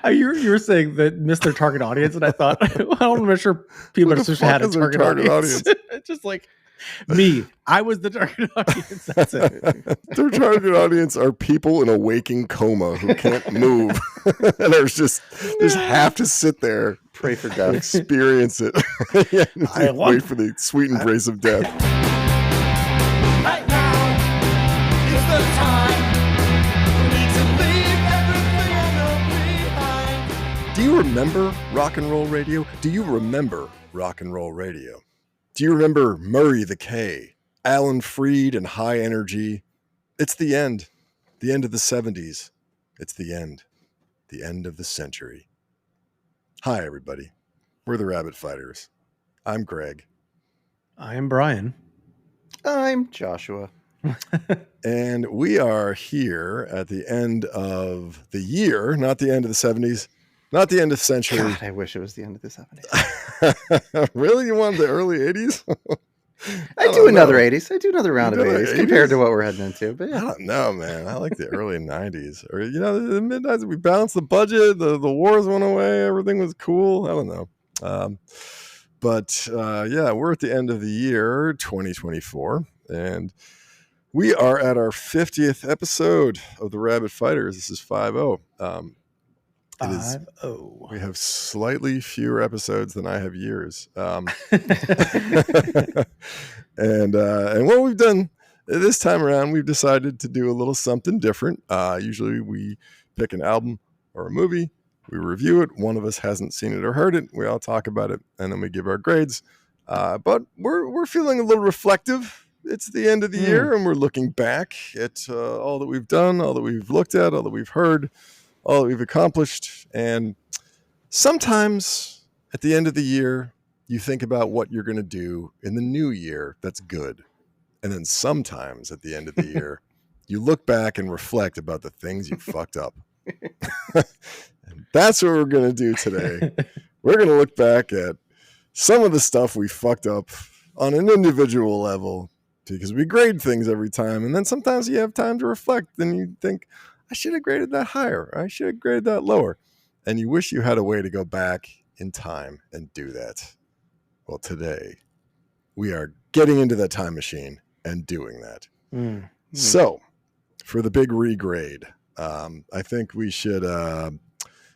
You were saying that missed their target audience, and I thought, well, I want to make sure people are supposed to have a target audience. Just like me, I was the target audience. That's it. Their target audience are people in a waking coma who can't move and are just have to sit there, pray for death, experience it, wait for the sweet embrace of death. Right now is the time for me to leave everything I know behind. Do you remember rock and roll radio? Do you remember rock and roll radio? Do you remember Murray the K, Alan Freed, and High Energy? It's the end of the 70s. It's the end of the century. Hi, everybody. We're the Rabbit Fighters. I'm Greg. I am Brian. I'm Joshua. And we are here at the end of the year, not the end of the 70s, not the end of the century. God, I wish it was the end of the 70s. Really? You want the early 80s? I do another 80s. I do another round of 80s compared to what we're heading into. But yeah. I don't know, man. I like the early 90s. Or, the mid-90s, we balanced the budget. The wars went away. Everything was cool. I don't know. But we're at the end of the year, 2024. And we are at our 50th episode of the Rabbit Fighters. This is 5-0. We have slightly fewer episodes than I have years. And what we've done this time around, we've decided to do a little something different. Usually we pick an album or a movie, we review it. One of us hasn't seen it or heard it. We all talk about it, and then we give our grades. But we're feeling a little reflective. It's the end of the year, and we're looking back at all that we've done, all that we've looked at, all that we've heard, all that we've accomplished. And sometimes at the end of the year, you think about what you're going to do in the new year that's good. And then sometimes at the end of the year, you look back and reflect about the things you fucked up. And that's what we're going to do today. We're going to look back at some of the stuff we fucked up on an individual level, because we grade things every time. And then sometimes you have time to reflect and you think, I should have graded that higher. I should have graded that lower. And you wish you had a way to go back in time and do that. Well, today we are getting into that time machine and doing that. So for the big regrade, I think we should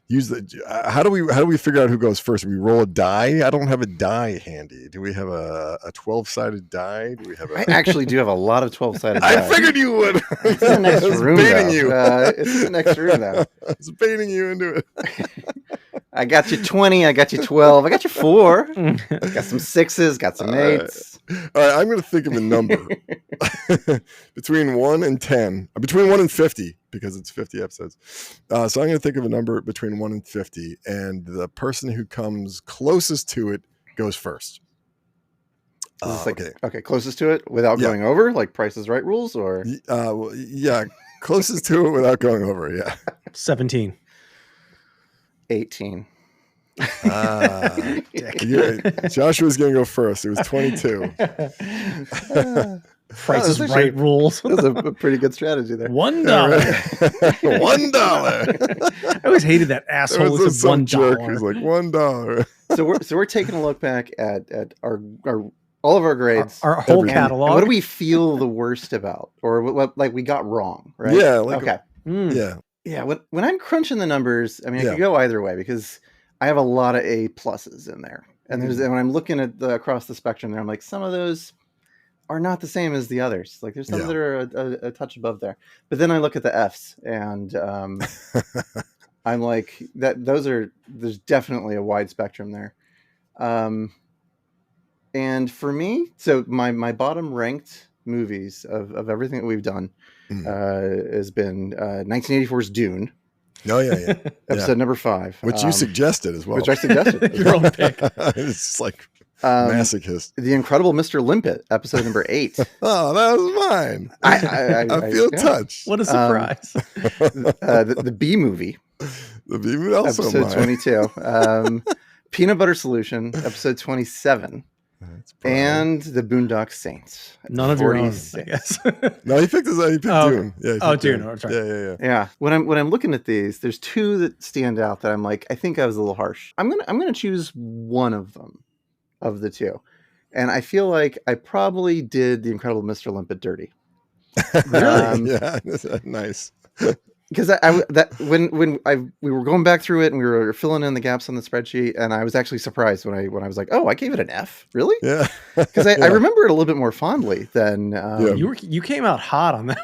use the. How do we figure out who goes first? We roll a die. I don't have a die handy. Do we have a 12-sided die? Do we have? I actually do have a lot of 12-sided die. I figured you would. It's in the next room. Baiting you. It's in the next room now. It's baiting you into it. I got you 20. I got you 12. I got you 4. Got some 6s. Got some 8s. All right. I'm going to think of a number between 1 and 10. Between 1 and 50, because it's 50 episodes. So I'm going to think of a number between 1 and 50, and the person who comes closest to it goes first. Okay, closest to it without going over, like Price is Right rules, or closest to it without going over. Yeah, 17. 18. Joshua's going to go first. It was 22. Price is Right rules. That was a pretty good strategy there. $1. $1. I always hated that asshole who said $1. Jerk who's like $1. So we're taking a look back at our all of our grades, our whole catalog. What do we feel the worst about, or what like we got wrong? Right? Yeah. Yeah. When I'm crunching the numbers, I mean, I could go either way because I have a lot of A pluses in there, and when I'm looking at across the spectrum there, I'm like, some of those are not the same as the others. Like there's some that are a touch above there, but then I look at the Fs, and I'm like, there's definitely a wide spectrum there. And for me, so my bottom ranked movies of everything that we've done has been 1984's Dune. Oh yeah. Episode number 5, which you suggested as well. Which I suggested. Your own pick. It's like masochist. The Incredible Mr. Limpet, episode number 8. Oh, that was mine. I feel touched. What a surprise. The B movie. The B movie also episode mine. 22. Peanut Butter Solution, episode 27. and the Boondock Saints. None of your own, I 46. guess. No, he picked his. He picked Dune. Yeah. He picked Dune. Oh, sorry. Yeah. Yeah. When I'm looking at these, there's two that stand out that I'm like, I think I was a little harsh. I'm gonna choose one of them, of the two, and I feel like I probably did The Incredible Mr. Limpet dirty. Really? Yeah. Nice. Because we were going back through it and we were filling in the gaps on the spreadsheet, and I was actually surprised when I was like, oh, I gave it an F. Really? Yeah. Because I remember it a little bit more fondly than You came out hot on that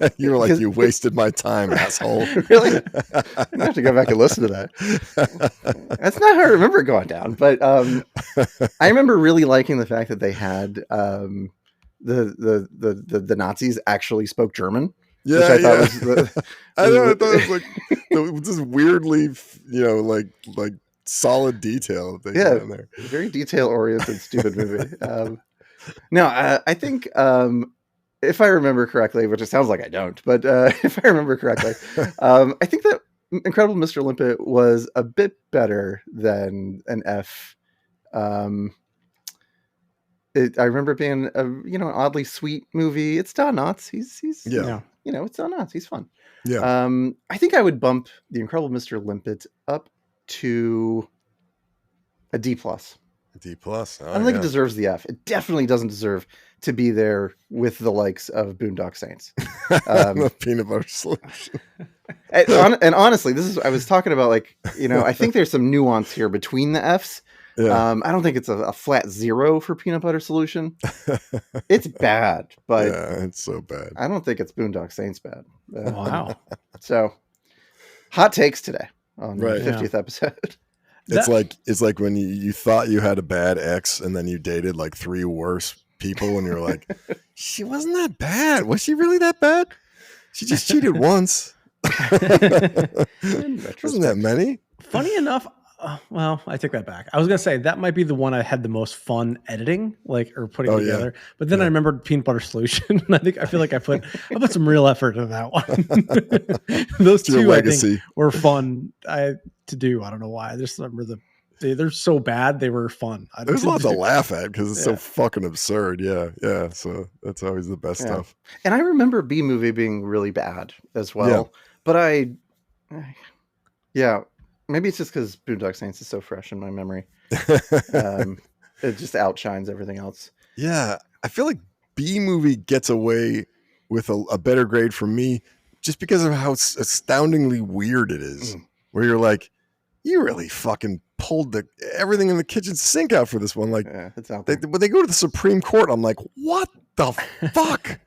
one. You were like, you wasted my time, asshole. Really? I have to go back and listen to that. That's not how I remember it going down, but I remember really liking the fact that they had the Nazis actually spoke German. Yeah, which I thought was I know. I thought it was like this weirdly, like solid detail that they got in there. Very detail oriented, stupid movie. I think if I remember correctly, which it sounds like I don't, but if I remember correctly, I think that Incredible Mr. Limpet was a bit better than an F. I remember it being an oddly sweet movie. It's Don Knotts. He's it's Don Knotts. He's fun. Yeah. I think I would bump The Incredible Mr. Limpet up to a D+. A D+. Oh, I don't think it deserves the F. It definitely doesn't deserve to be there with the likes of Boondock Saints. The peanut butter solution. And honestly, I was talking about I think there's some nuance here between the Fs. Yeah. I don't think it's a flat 0 for peanut butter solution. It's bad, but yeah, it's so bad. I don't think it's Boondock Saints bad. Wow. So hot takes today on the Right. 50th episode. It's like when you thought you had a bad ex and then you dated like 3 worse people and you're like, she wasn't that bad. Was she really that bad? She just cheated once. Wasn't that many? Funny enough, well, I take that back. I was gonna say that might be the one I had the most fun editing, or putting together. But then I remembered peanut butter solution, and I feel like I put some real effort into that one. Those two, I think, were fun to do. I don't know why. I just remember they're so bad they were fun. There's a lot to laugh at because it's so fucking absurd. Yeah. So that's always the best stuff. And I remember B Movie being really bad as well. But maybe it's just because Boondock Saints is so fresh in my memory. It just outshines everything else. Yeah, I feel like B Movie gets away with a better grade from me just because of how astoundingly weird it is. Where you're like, you really fucking pulled everything in the kitchen sink out for this one. Like, it's out there. When they go to the Supreme Court, I'm like, what the fuck?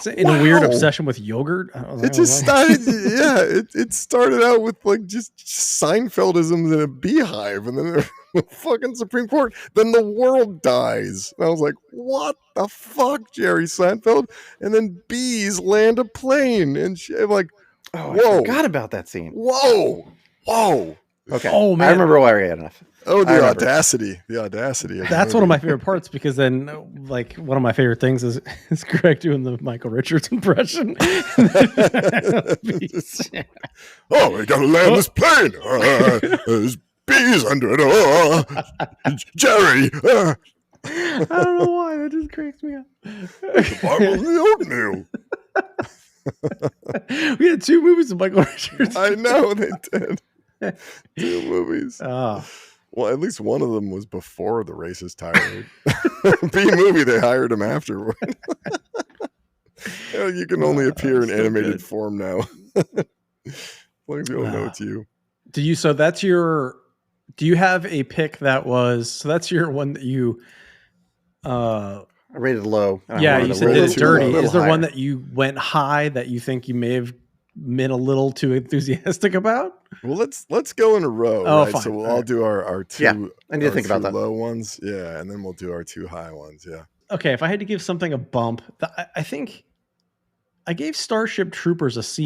In a weird obsession with yogurt. It just started. It started out with like just Seinfeldisms in a beehive, and then the fucking Supreme Court. Then the world dies, and I was like, "What the fuck, Jerry Seinfeld?" And then bees land a plane, and I'm like, "Whoa!" I forgot about that scene. Whoa! Okay. Oh man, I remember why I had enough. Oh, the audacity. That's one of my favorite parts because then one of my favorite things is Greg doing the Michael Richards impression. Oh, we gotta land this plane. There's bees under it. Jerry. I don't know why. That just cracks me up. The bottom of the oatmeal. We had 2 movies of Michael Richards. I know they did. 2 movies. Well, at least one of them was before the racist tirade. B Movie, they hired him afterward. You can only appear in animated form now. As long as you don't know it's you. Do you have a pick that's your one that you I rated low. You said it's dirty. Is there one that you went high that you think you may have been a little too enthusiastic about? Well, let's go in a row. Oh, right? fine. So we'll all do our 2. Yeah, I need to think about that. Low ones, and then we'll do our 2 high ones. Yeah. Okay, if I had to give something a bump, I think I gave Starship Troopers a C-.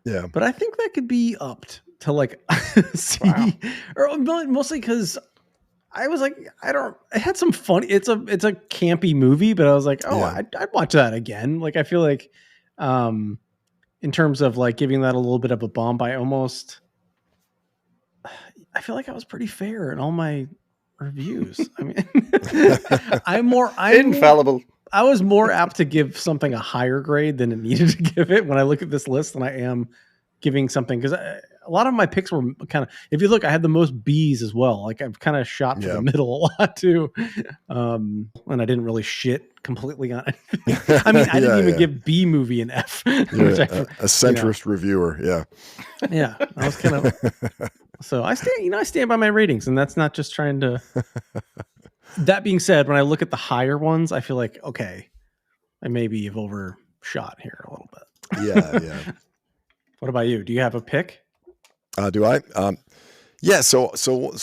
Yeah, but I think that could be upped to like C, or mostly because I was like, it had some fun. It's a campy movie, but I was like, I'd watch that again. Like, I feel like, in terms of like giving that a little bit of a bump, I I feel like I was pretty fair in all my reviews. I mean, I'm infallible. I was more apt to give something a higher grade than it needed to give it when I look at this list than I am giving something, because a lot of my picks were kind of, if you look, I had the most B's as well. Like I've kind of shot for the middle a lot too. And I didn't really shit completely on it. I mean, I didn't even give B movie an F. A centrist reviewer. Yeah. Yeah. I was kind of, so I stand by my ratings, and that's not just trying to, that being said, when I look at the higher ones, I feel like, okay, I maybe have overshot here a little bit. Yeah. What about you? Do you have a pick? Do I? Yeah. So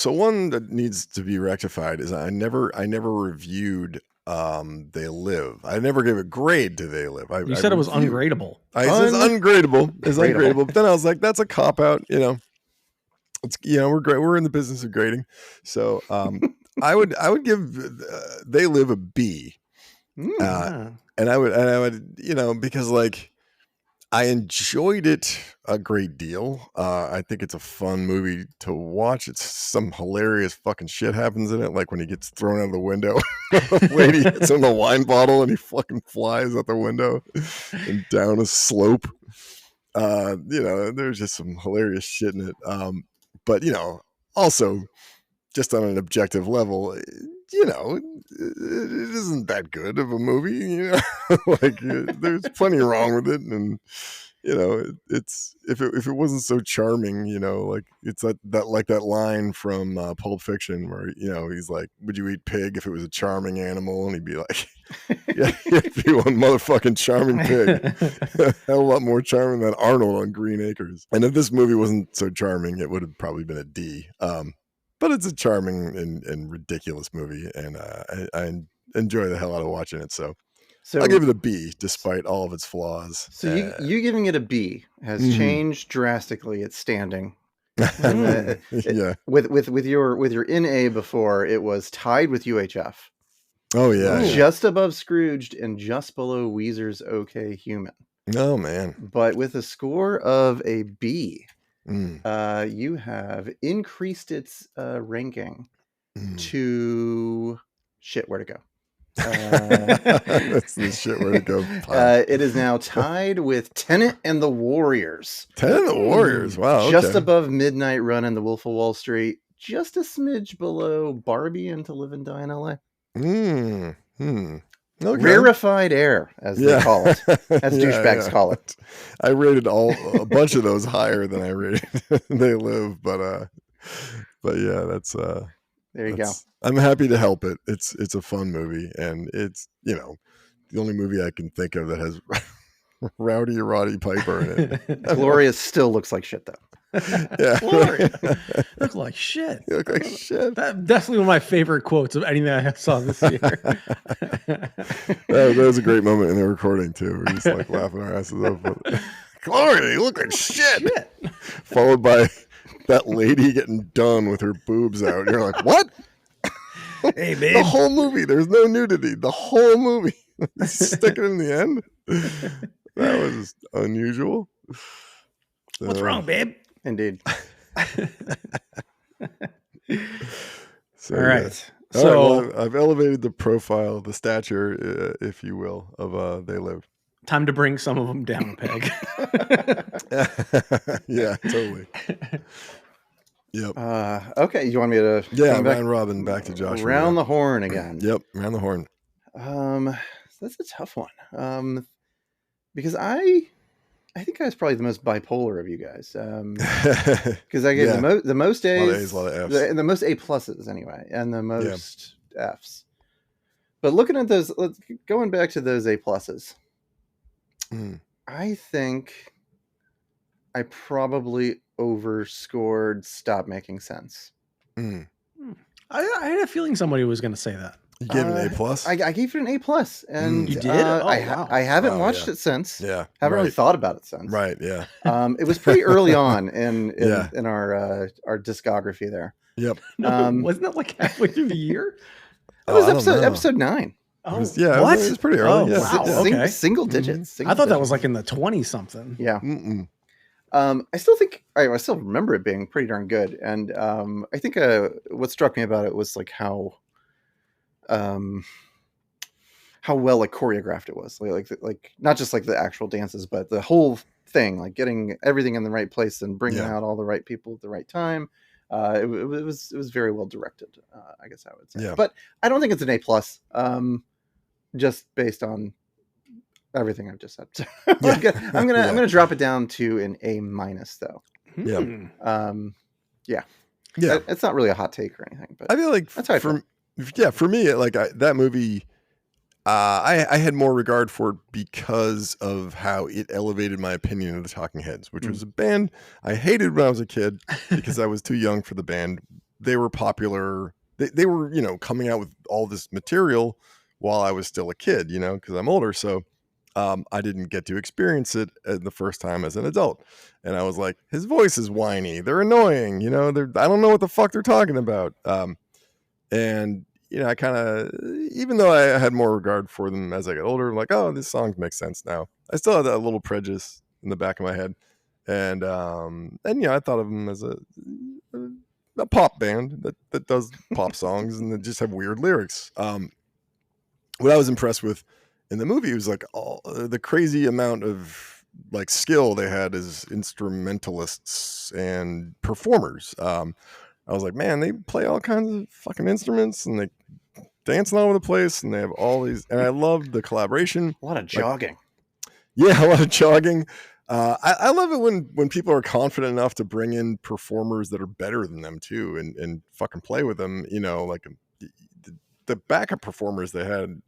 one that needs to be rectified is I never reviewed They Live. I never gave a grade to They Live. You said it was ungradable. It's ungradable. It's ungradable. But then I was like, that's a cop out. It's we're in the business of grading. So I would give They Live a B. And I would because like I enjoyed it a great deal. I think it's a fun movie to watch. It's some hilarious fucking shit happens in it, like when he gets thrown out of the window. The lady hits him a wine bottle and he fucking flies out the window and down a slope. There's just some hilarious shit in it. But also just on an objective level, it isn't that good of a movie. Like there's plenty wrong with it, and it's if it wasn't so charming, like it's that line from Pulp Fiction where he's like, would you eat pig if it was a charming animal? And he'd be like, yeah, if you want motherfucking charming pig. Hell, a lot more charming than Arnold on Green Acres. And if this movie wasn't so charming, it would have probably been a D. But it's a charming and ridiculous movie, and I enjoy the hell out of watching it. So I'll give it a B, despite all of its flaws. So you giving it a B has changed drastically its standing. Yeah. With your NA before, it was tied with UHF. Oh yeah, just above Scrooged and just below Weezer's OK Human. Oh man! But with a score of a B. You have increased its ranking to shit. Where to go? That's the shit. Where to go? It is now tied with Tenet and the Warriors. Tenet and the Warriors. Wow. Okay. Just above Midnight Run and The Wolf of Wall Street. Just a smidge below Barbie and To Live and Die in LA. Okay. Rarefied air, as they call it, as douchebags call it. I rated a bunch of those higher than I rated They Live, but yeah, that's there you go. I'm happy to help it. It's a fun movie, and it's the only movie I can think of that has Rowdy Roddy Piper in it. Gloria still looks like shit though. Yeah, Gloria look like shit. You look like shit. That's definitely one of my favorite quotes of anything I saw this year. That was a great moment in the recording too. We're just like laughing our asses off. Gloria, you look like shit. Followed by that lady getting done with her boobs out. You're like, what? Hey, babe. The whole movie. There's no nudity. The whole movie. Stick it in the end. That was unusual. What's wrong, babe? Indeed. So, all right. Yeah. So all right, well, I've elevated the profile, the stature, if you will, of They Live. Time to bring some of them down a peg. Yeah, totally. Yep. Okay, you want me to? Yeah, round robin, back to Josh. Round the horn again. Yep, round the horn. That's a tough one. Because I think I was probably the most bipolar of you guys. Because I gave the most A's, a lot of F's. The most A pluses anyway, and the most F's. But looking at those, going back to those A pluses, I think I probably overscored Stop Making Sense. I had a feeling somebody was going to say that. You gave it an A plus? I gave it an A plus, and you did. I haven't watched it since. Yeah, haven't really thought about it since. Right. Yeah. It was pretty early on in our discography there. Yep. No, wasn't that like halfway through the year? It was episode 9. Oh, it was pretty early. Oh, wow. Okay. Single digits. I thought that was like in the 20 something. Yeah. I still think I still remember it being pretty darn good, and I think what struck me about it was like how well like choreographed it was, like not just like the actual dances, but the whole thing, like getting everything in the right place and bringing out all the right people at the right time. It was very well directed, I guess I would say. Yeah. But I don't think it's an A+, just based on everything I've just said. So I'm gonna drop it down to an A- though. Yeah. It's not really a hot take or anything, but I feel like that's how I feel. For me, like that movie, I had more regard for it because of how it elevated my opinion of the Talking Heads, which was a band I hated when I was a kid because I was too young for the band. They were popular. They were, coming out with all this material while I was still a kid, because I'm older. So I didn't get to experience it the first time as an adult. And I was like, his voice is whiny. They're annoying. I don't know what the fuck they're talking about. And I kind of, even though I had more regard for them as I got older, I'm like, oh, this song makes sense now. I still had that little prejudice in the back of my head. And I thought of them as a pop band that does pop songs and that just have weird lyrics. What I was impressed with in the movie was like all the crazy amount of like skill they had as instrumentalists and performers. I was like, man, they play all kinds of fucking instruments and they dancing all over the place, and they have all these. And I loved the collaboration. A lot of jogging. A lot of jogging. I love it when people are confident enough to bring in performers that are better than them too, and fucking play with them. Like the backup performers they had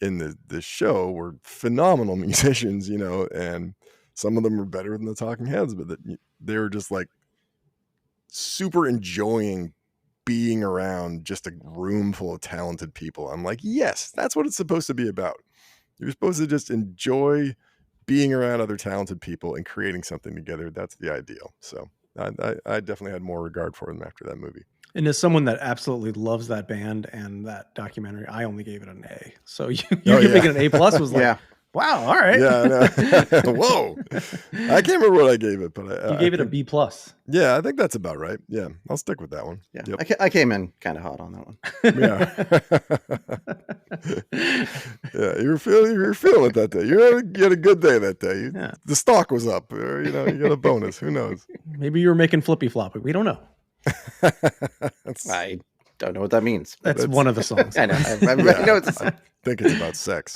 in the show were phenomenal musicians. And some of them were better than the Talking Heads, but they were just like super enjoying being around just a room full of talented people. I'm like, yes, that's what it's supposed to be about. You're supposed to just enjoy being around other talented people and creating something together. That's the ideal. So I definitely had more regard for them after that movie. And as someone that absolutely loves that band and that documentary, I only gave it an A. So you giving it an A+ was like, wow, all right. Yeah, whoa. I can't remember what I gave it, but you gave it a B+. Yeah, I think that's about right. Yeah, I'll stick with that one. Yeah, yep. I came in kind of hot on that one. Yeah, you were feeling it that day. You had a good day that day. The stock was up. You got a bonus. Who knows? Maybe you were making flippy floppy. We don't know. I don't know what that means. That's one of the songs. I know. I know it's a song. I think it's about sex.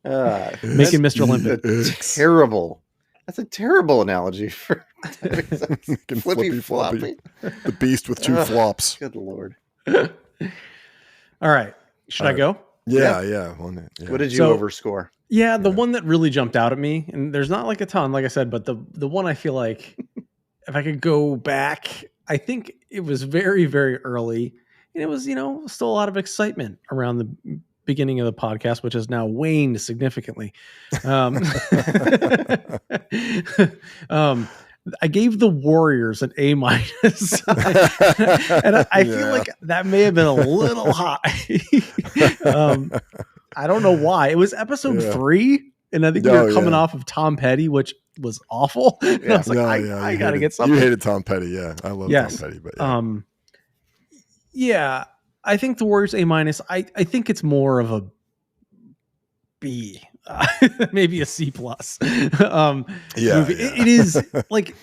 Making Mr. Olympic. That's a terrible analogy for making flippy floppy. The beast with two flops. Good Lord. All right. Should I go? Yeah. What did you overscore? Yeah, the one that really jumped out at me, and there's not like a ton, like I said, but the one I feel like if I could go back, I think it was very, very early, and it was, still a lot of excitement around the beginning of the podcast, which has now waned significantly. I gave the Warriors an A-, and I feel like that may have been a little high. I don't know why. It was episode 3, and I think we were coming off of Tom Petty, which was awful. I was like, I gotta get something. You hated Tom Petty, yeah. I love Tom Petty, but I think the Warriors A-. I think it's more of a B, maybe a C+. Movie. It is like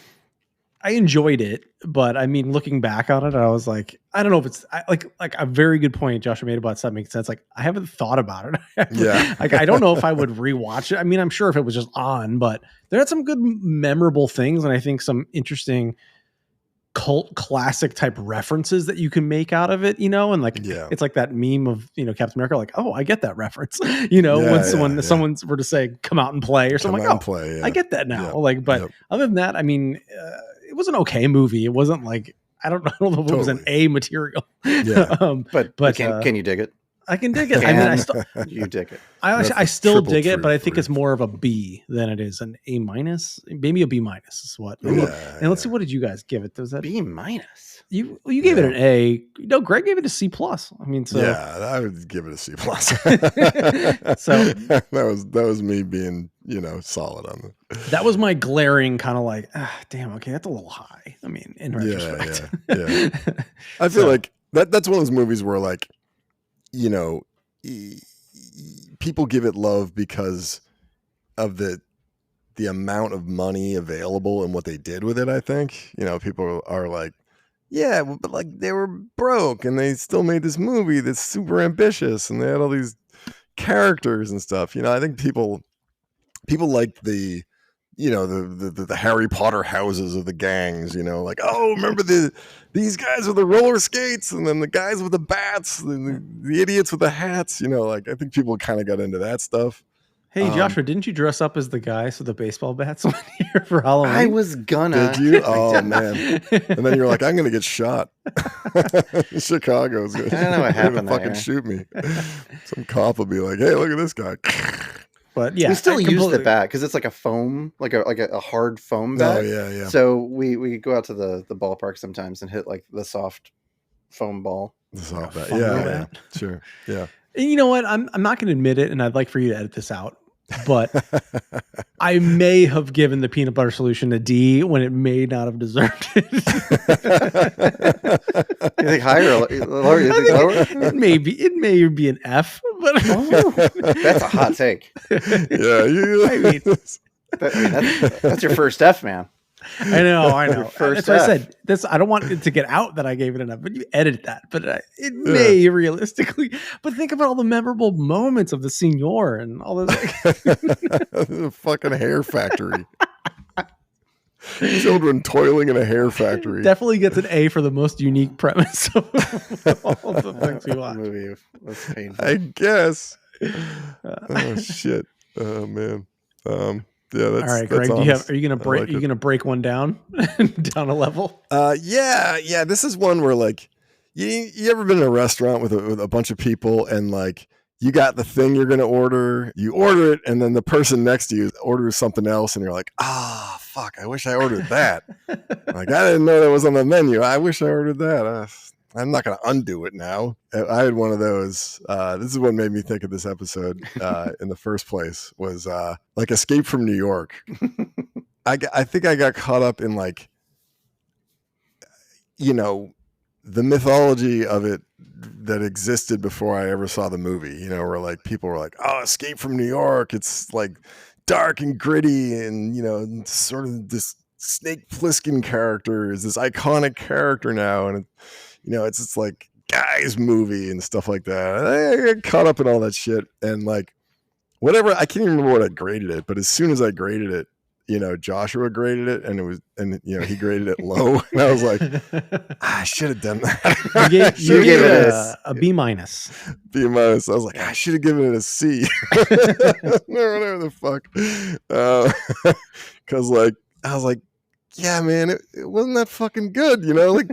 I enjoyed it, but I mean, looking back on it, I was like, I don't know if it's like a very good point Joshua made about that makes sense. Like I haven't thought about it. Like I don't know if I would rewatch it. I mean, I'm sure if it was just on, but there had some good memorable things, and I think some interesting cult classic type references that you can make out of it, and like it's like that meme of Captain America, like, oh, I get that reference, when someone's were to say come out and play or something, like, oh, I get that now. But other than that, I mean, it was an okay movie. It wasn't like I don't know if it was an A material. But can you dig it? I can dig it. I mean, I still you dig it. I still dig it, but I think it's more of a B than it is an A-, maybe a B- is what. And let's see, what did you guys give it? Was that B-? You gave it an A. No, Greg gave it a C+. I mean, so I would give it a C+. So that was me being solid on the. That was my glaring kind of like, damn, okay, that's a little high. I mean, in retrospect. Yeah. I feel like that's one of those movies where like, people give it love because of the amount of money available and what they did with it. I think, people are like, yeah, but like they were broke and they still made this movie that's super ambitious and they had all these characters and stuff. I think people like the Harry Potter houses of the gangs, like, oh, remember these guys with the roller skates and then the guys with the bats and the idiots with the hats, like I think people kind of got into that stuff. Hey, Joshua, didn't you dress up as the guys with the baseball bats one year for Halloween? I was gonna. Did you? Oh, man. And then you're like, I'm going to get shot. Chicago's going to fucking shoot me. Some cop will be like, hey, look at this guy. But yeah, we still use the bat because it's like a foam, like a hard foam bat. Oh, yeah. So we go out to the ballpark sometimes and hit like the soft foam ball. The soft bat. Yeah. Sure. Yeah. And you know what? I'm not going to admit it, and I'd like for you to edit this out. But I may have given the peanut butter solution a D when it may not have deserved it. You think higher or lower? You think lower? It may be an F, but that's a hot take. Yeah, that's your first F, man. I know. First That's why I said this. I don't want it to get out that I gave it an F, but you edit that. But it may realistically. But think about all the memorable moments of the senior and all those. The fucking hair factory. Children toiling in a hair factory. Definitely gets an A for the most unique premise of all the things we watch. Movie was painful. I guess. Oh shit. Oh man. Yeah, that's all right, Greg. Are you gonna break one down down a level? Yeah. This is one where like you ever been in a restaurant with a bunch of people and like you got the thing you're gonna order, you order it, and then the person next to you orders something else, and you're like, fuck, I wish I ordered that. Like I didn't know that was on the menu. I wish I ordered that. I'm not going to undo it now. I had one of those. This is what made me think of this episode in the first place was like Escape from New York. I think I got caught up in like, the mythology of it that existed before I ever saw the movie, where like people were like, oh, Escape from New York. It's like dark and gritty and, sort of this Snake Plissken character is this iconic character now. And it's just like guys movie and stuff like that. I got caught up in all that shit and like whatever. I can't even remember what I graded it, but as soon as I graded it, Joshua graded it and he graded it low. And I was like, I should have done that. You gave it a B minus. B minus. I was like, I should have given it a C. Whatever the fuck. Cause like, I was like, yeah, man, it wasn't that fucking good, like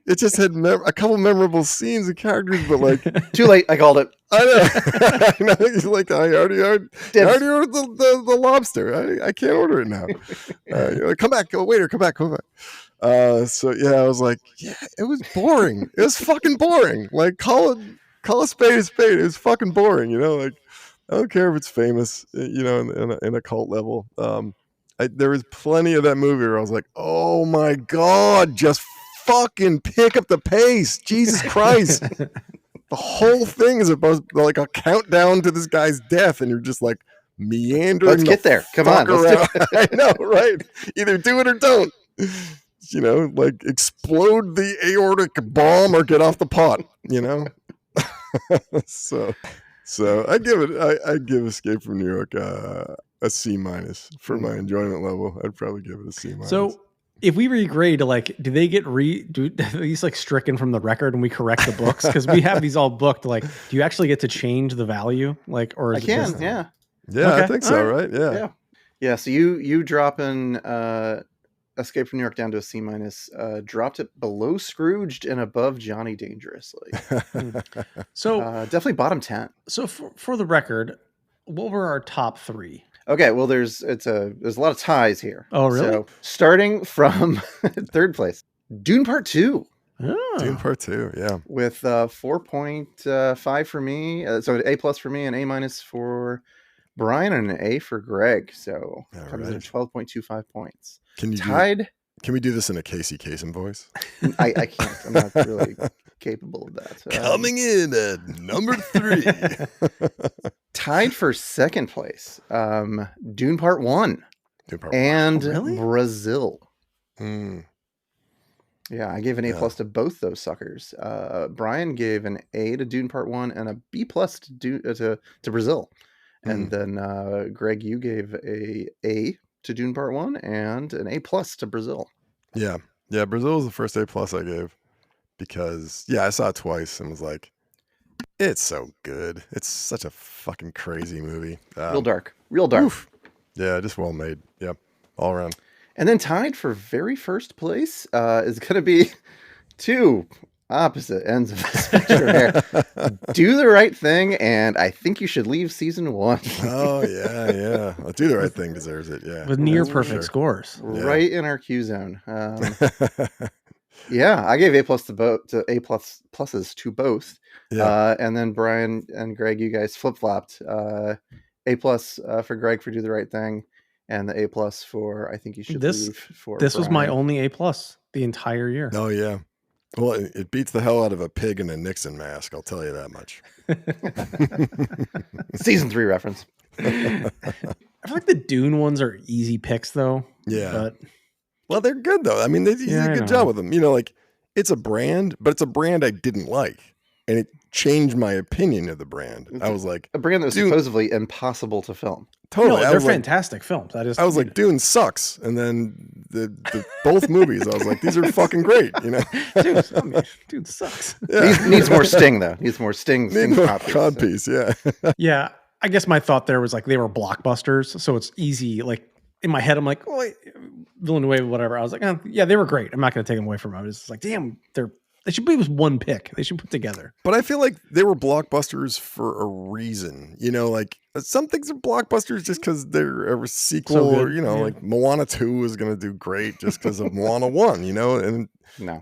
it just had a couple memorable scenes and characters, but like too late, I called it. I know. He's like, I already ordered the lobster. I can't order it now. Like, come back, waiter, come back. So yeah, I was like, yeah, it was boring. It was fucking boring. Like call a spade a spade. It was fucking boring, like I don't care if it's famous, in a cult level. There was plenty of that movie where I was like, oh my God, just fucking pick up the pace. Jesus Christ. The whole thing is about like a countdown to this guy's death. And you're just like meandering. Let's get there. Come on. I know, right? Either do it or don't. Like explode the aortic bomb or get off the pot, So I give Escape from New York a C minus for my enjoyment level. I'd probably give it a C minus. So if we regrade, like, do they get these like stricken from the record and we correct the books? Because we have these all booked. Like, do you actually get to change the value? Like, or is yeah. Yeah, okay. I think so, right? Yeah. So you dropping Escape from New York down to a C minus, dropped it below Scrooged and above Johnny Dangerously. So definitely bottom 10. So for the record, what were our top three? Okay, well there's a lot of ties here. Oh, really? So starting from third place, Dune Part 2. Oh. Dune Part 2, yeah. With 4.5 for me, so A+ for me and A- for Brian and an A for Greg. So All comes in right. at 12.25 points. Can you Tied. Can we do this in a Casey Kasem voice? I can't. I'm not really capable of that. Coming in at number 3. Tied for second place. Dune Part 1 Dune Part 1. and Really? Brazil. Mm. Yeah, I gave an A plus to both those suckers. Brian gave an A to Dune Part 1 and a B plus to Brazil. And then Greg, you gave a to Dune Part 1 and an A plus to Brazil. Yeah. Yeah, Brazil was the first A plus I gave because, I saw it twice and was like, it's so good. It's such a fucking crazy movie. Real dark. Real dark. Oof. Yeah, just well made. Yep. All around. And then tied for very first place is going to be two opposite ends of the spectrum here. Do the Right Thing, and I Think You Should Leave season 1. Oh, yeah. Do the Right Thing deserves it. Yeah. With near That's for perfect sure. scores. Right in our Q zone. Yeah, I gave A plus to A plus pluses to both. Yeah. And then Brian and Greg, you guys flip flopped. A plus for Greg for Do the Right Thing, and the A plus for I Think You Should Leave for This was my Brian. only A plus the entire year. Oh, yeah. Well, it beats the hell out of a pig in a Nixon mask. I'll tell you that much. Season 3 reference. I feel like the Dune ones are easy picks, though. Yeah. But Well, they're good, though. I mean, they did Yeah, a I good know. job with them. Like, it's a brand, but it's a brand I didn't like. And it changed my opinion of the brand. I was like, A brand that was Dune- supposedly impossible to film. totally. no, I they're was like, fantastic films. I was like, Dune sucks. And then the both movies, I was like, these are fucking great, dude sucks. Yeah. Needs more sting, though. Needs more sting. Need more cod piece, codpiece, yeah. Yeah, I guess my thought there was like they were blockbusters, so it's easy. Like in my head, I'm like, oh, Villeneuve, whatever. I was like, oh, yeah, they were great. I'm not going to take them away from them. It's like, damn, they should be with one pick. They should put together. But I feel like they were blockbusters for a reason. Like some things are blockbusters just because they're a sequel, So or good, like Moana 2 is going to do great just because of Moana 1, and No.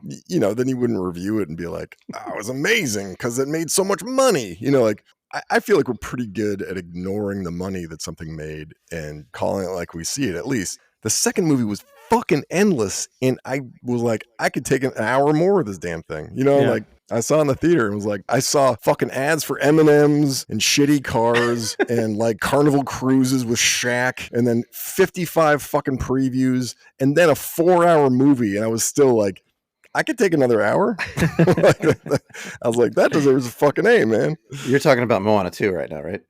then you wouldn't review it and be like, oh, it was amazing because it made so much money. Like I feel like we're pretty good at ignoring the money that something made and calling it like we see it. At least the second movie was fucking endless, and I was like, I could take an hour more of this damn thing. Like I saw in the theater and was like, I saw fucking ads for M&Ms and shitty cars and like Carnival cruises with Shaq, and then 55 fucking previews, and then a 4-hour movie, and I was still like, I could take another hour. I was like, that deserves a fucking A, man. You're talking about Moana 2 right now, right?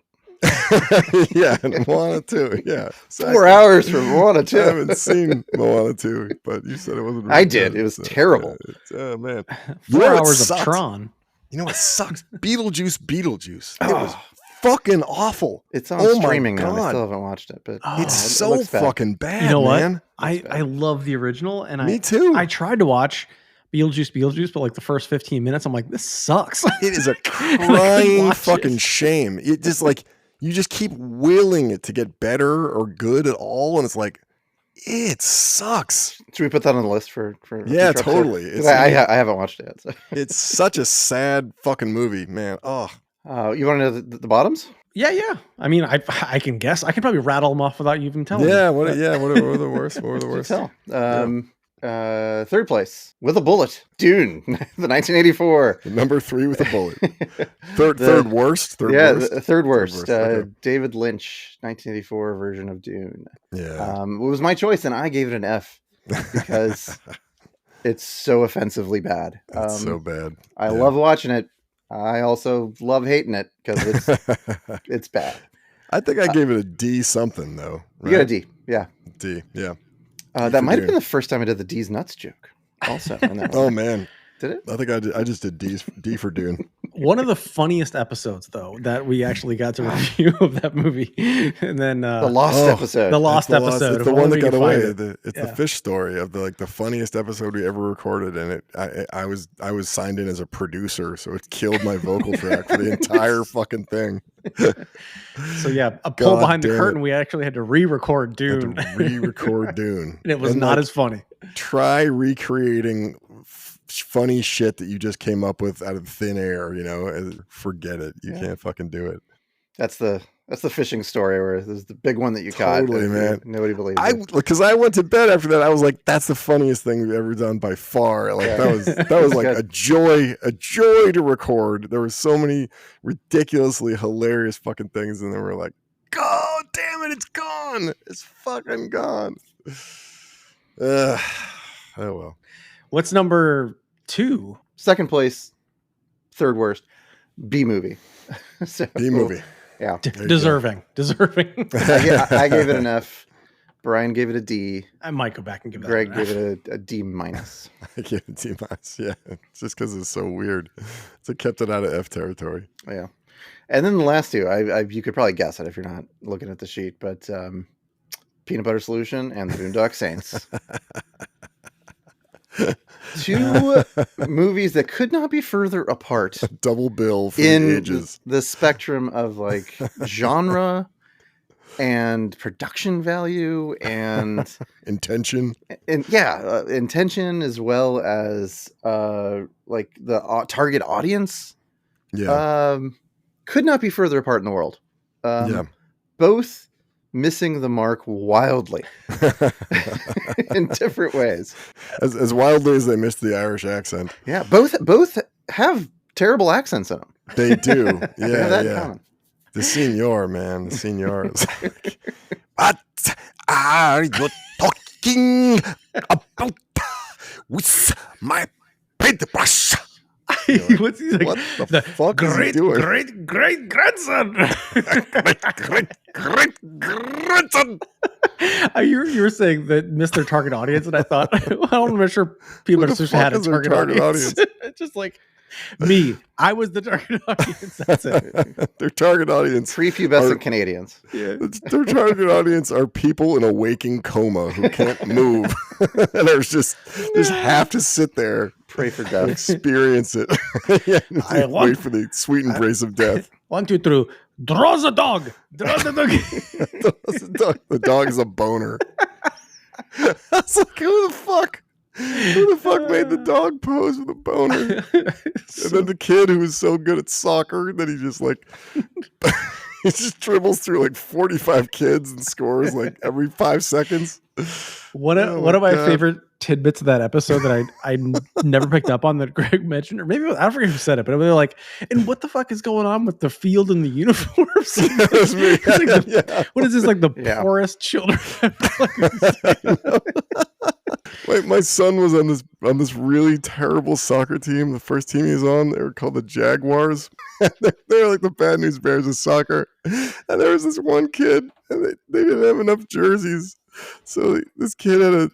Yeah, Moana 2. Yeah. 4 hours for Moana 2. I haven't seen Moana 2, but you said it wasn't really I did. good, It was so, terrible. Oh, man. 4 what hours of sucks? Tron. You know what sucks? Beetlejuice. It Oh. was fucking awful. It's on Oh my streaming now. I God. still haven't watched it, but Oh, It's it so looks bad. fucking bad, You know what? man. I love the original, and Me too. I tried to watch Beetlejuice, but like the first 15 minutes, I'm like, this sucks. It is a couldn't crying watch fucking it. shame. It just like, you just keep willing it to get better or good at all, and it's like, it sucks. Should we put that on the list for Yeah, future episode? totally. 'Cause I haven't watched it yet. So. It's such a sad fucking movie, man. Oh, You want to know the bottoms? Yeah. I mean, I can guess. I can probably rattle them off without you even telling me. yeah. What are the worst? What were the You worst? tell. Third place with a bullet. Dune, the 1984. Number 3 with a bullet. Third worst. Third yeah, worst. the third worst. Okay. David Lynch, 1984 version of Dune. Yeah. It was my choice, and I gave it an F because it's so offensively bad. It's so bad. I love watching it. I also love hating it because it's bad. I think I gave it a D something though. You got a D, yeah. D, yeah. That might have Dune. been the first time I did the D's nuts joke. Also, in that Oh one. man, Did it? I think I just did D for Dune. One of the funniest episodes, though, that we actually got to review of that movie, and then The Lost Oh, episode. the Lost It's episode. It's of the one Only that We got Can away. Find It. It's Yeah. the fish story of the funniest episode we ever recorded, and I was signed in as a producer, so it killed my vocal track for the entire fucking thing. So yeah, a pull God behind the damn curtain. it. We actually had to re-record Had Dune, to re-record Dune, and it was And, not like, as funny. try recreating funny shit that you just came up with out of thin air. Forget it. You Yeah. can't fucking do it. That's the That's the fishing story where there's the big one that you Totally, caught. man. Nobody believes it. Because I went to bed after that. I was like, that's the funniest thing we've ever done by far. Like that was like a joy to record. There were so many ridiculously hilarious fucking things, and then we're like, God damn it, it's gone. It's fucking gone. Oh well. What's number 2? Second place, third worst, B movie. So, B movie. Yeah. Deserving. I gave it an F. Brian gave it a D. I might go back and give that Greg an F. gave it a D minus. I gave it D minus. Yeah, just because it's so weird. So it kept it out of F territory. Yeah. And then the last two, you could probably guess it if you're not looking at the sheet, but Peanut Butter Solution and the Boondock Saints. 2 movies that could not be further apart. Double bill for in the ages. The spectrum of like genre and production value and intention. And intention as well as like the target audience. Yeah. Could not be further apart in the world. Both missing the mark wildly in different ways. As wildly as they missed the Irish accent. Yeah, both have terrible accents in them. They do. Yeah, they have that in common. The Signor, man. The Signor is like, what are you talking about with my paintbrush? What's he like? What the fuck is he doing? Great grandson. Great grandson. You're saying that Mr. Target Audience, and I thought, well, I want to make sure people are had a target audience. It's just like me. I was the target audience. That's it. Their target audience. Prepubescent Canadians. Yeah. Their target audience are people in a waking coma who can't move. And just have to sit there. Pray for And death. experience it. Wait for the sweet embrace of death. 1, 2, 3. Draw the dog. Draw the dog. The dog is a boner. I was like, who the fuck? Who the fuck made the dog pose with a boner? And then the kid who was so good at soccer that he just like he just dribbles through like 45 kids and scores like every 5 seconds. One of my favorite tidbits of that episode that I never picked up on that Greg mentioned, or maybe I forget who said it, but they were like, and what the fuck is going on with the field and the uniforms? What is this, like the poorest children? Wait, my son was on this really terrible soccer team. The first team he was on, they were called the Jaguars. They're like the Bad News Bears of soccer. And there was this one kid, and they didn't have enough jerseys. So this kid had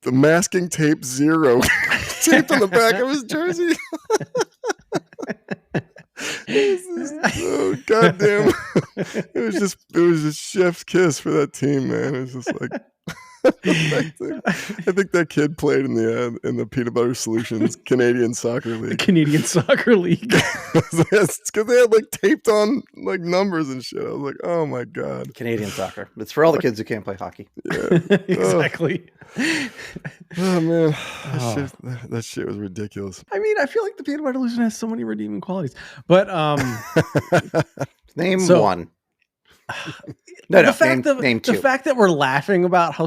the masking tape 0 taped on the back of his jersey. Oh goddamn! It was just chef's kiss for that team, man. It was just like I think that kid played in the Peanut Butter Solutions Canadian Soccer League. The Canadian Soccer League. It's because they had like taped on like numbers and shit. I was like, oh my god. Canadian soccer. It's for all the kids who can't play hockey. Yeah. Exactly. Oh man, that shit was ridiculous. I mean, I feel like the Peanut Butter Solution has so many redeeming qualities, but name one. Name 2. The fact that we're laughing about how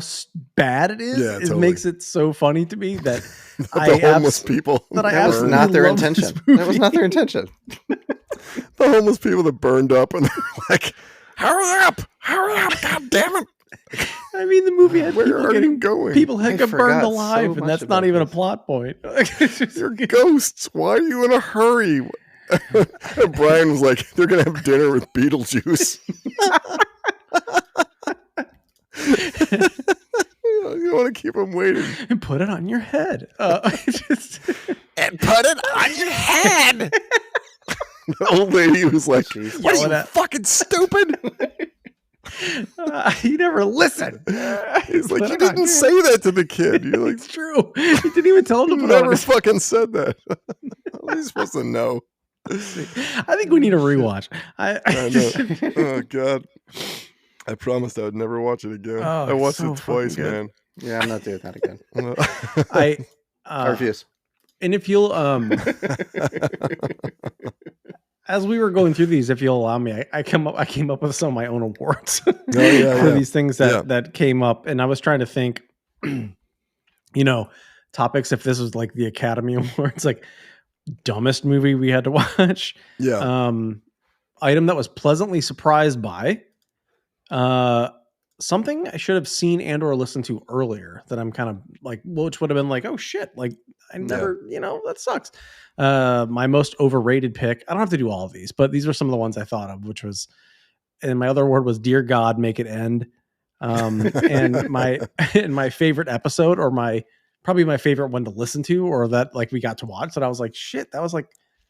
bad it is, totally. Makes it so funny to me that the homeless people. That was not their intention. That was not their intention. The homeless people that burned up and they're like, hurry up, god damn it. I mean, the movie had people get burned alive, so and that's not even a plot point. You're ghosts. Why are you in a hurry? And Brian was like, they're going to have dinner with Beetlejuice. You want to keep them waiting. And put it on your head. And put it on your head. The old lady was like, what are you, fucking stupid? You never listen. He's like, you didn't say that to the kid. You're like, it's true. You didn't even tell him to put never on fucking said that. How are you supposed to know? I think we need a rewatch. I know. Oh god, I promised I would never watch it again. I watched it twice, man. Yeah, I'm not doing that again. I refuse. And if you'll as we were going through these, if you'll allow me, I came up with some of my own awards for these things that came up, and I was trying to think, topics. If this was like the Academy Awards, like dumbest movie we had to watch, item that was pleasantly surprised by, something I should have seen and or listened to earlier that I'm kind of like, which would have been like, oh shit, like I never, that sucks. My most overrated pick. I don't have to do all of these, but these are some of the ones I thought of, which was, and my other award was Dear God, Make It End. And my favorite episode, or probably my favorite one to listen to, or that like we got to watch, that I was like, shit, that was like,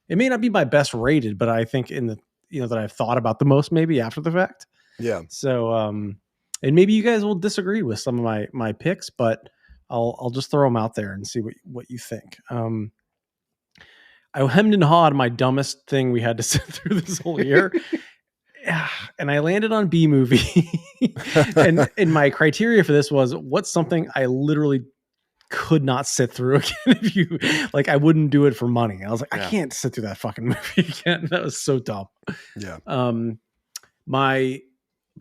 it may not be my best rated, but I think in the, that I've thought about the most maybe after the fact. Yeah. So, and maybe you guys will disagree with some of my picks, but I'll just throw them out there and see what you think. I hemmed and hawed my dumbest thing we had to sit through this whole year. And I landed on B movie. and my criteria for this was, what's something I literally could not sit through again. If you like, I wouldn't do it for money. I was like, I can't sit through that fucking movie again. That was so dumb. Yeah. My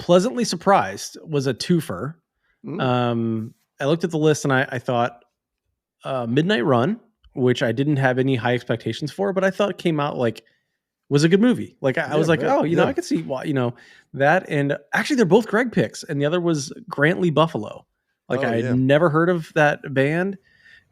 pleasantly surprised was a twofer. I looked at the list and I thought Midnight Run, which I didn't have any high expectations for, but I thought it came out like was a good movie. Like I was like, I could see why, that. And actually they're both Greg picks. And the other was Grantley Buffalo. Like I had never heard of that band.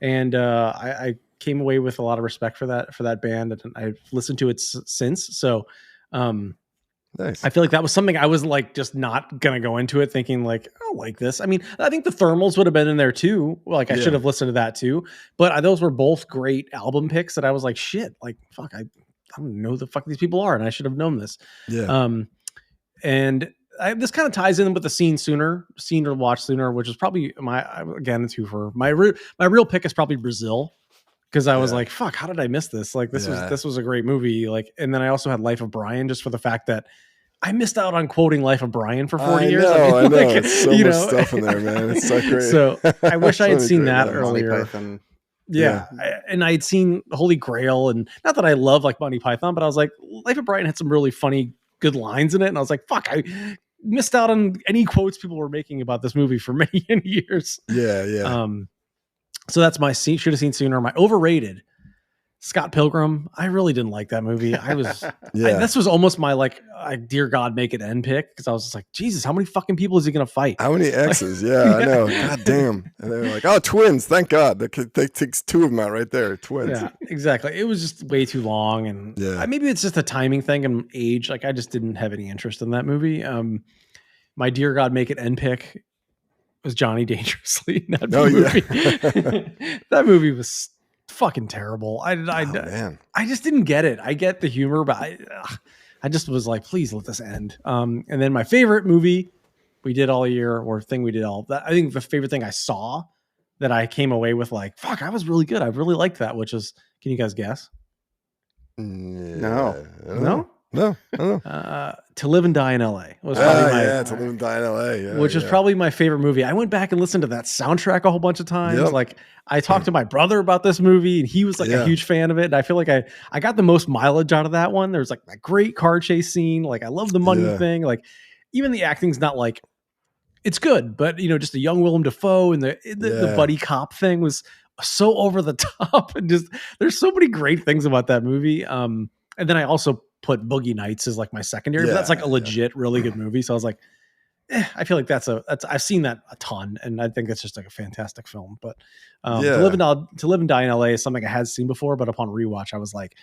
And I came away with a lot of respect for that band. And I've listened to it since. So nice. I feel like that was something I was like just not gonna go into it thinking like, I'll like this. I mean, I think the Thermals would have been in there too. Like I should have listened to that too. But those were both great album picks that I was like, shit, like fuck, I don't know who the fuck these people are, and I should have known this. Yeah. And this kind of ties in with the seen to watch sooner, which is probably my real pick is probably Brazil. Because I was like, fuck, how did I miss this? Like this was a great movie. Like, and then I also had Life of Brian, just for the fact that I missed out on quoting Life of Brian for 40 years. I know. It's so much stuff in there, man. It's so great. So I wish I had seen that earlier. Yeah. And I had seen Holy Grail, and not that I love like Monty Python, but I was like, Life of Brian had some really funny, good lines in it. And I was like, fuck, I missed out on any quotes people were making about this movie for many years. Yeah. So that's my should have seen sooner. My overrated, Scott Pilgrim. I really didn't like that movie. I was, this was almost my like, Dear God, Make It End pick. Because I was just like, Jesus, how many fucking people is he going to fight? How many exes? I know. God damn. And they're like, oh, twins. Thank God. That takes two of them out right there. Twins. Yeah, exactly. It was just way too long. And maybe it's just a timing thing and age. Like I just didn't have any interest in that movie. My Dear God, Make It End pick was Johnny Dangerously. That movie. That movie was fucking terrible. I just didn't get it. I get the humor, but I just was like, please let this end. And then my favorite movie we did all year, or thing we did all that. I think the favorite thing I saw that I came away with like, fuck, I was really good. I really liked that, which is, can you guys guess? No. No, I don't know. To Live and Die in LA was probably To Live and Die in LA, which is probably my favorite movie. I went back and listened to that soundtrack a whole bunch of times. Like I talked to my brother about this movie, and he was like a huge fan of it. And I feel like I got the most mileage out of that one. There's like that great car chase scene. Like I love the money thing. Like even the acting's not like, it's good, but just a young Willem Dafoe and the buddy cop thing was so over the top, and just there's so many great things about that movie. And then I also put Boogie Nights as like my secondary, but that's like a legit, really good movie. So I was like, I feel like that's I've seen that a ton, and I think it's just like a fantastic film. But To Live and Die in LA is something I had seen before, but upon rewatch, I was like,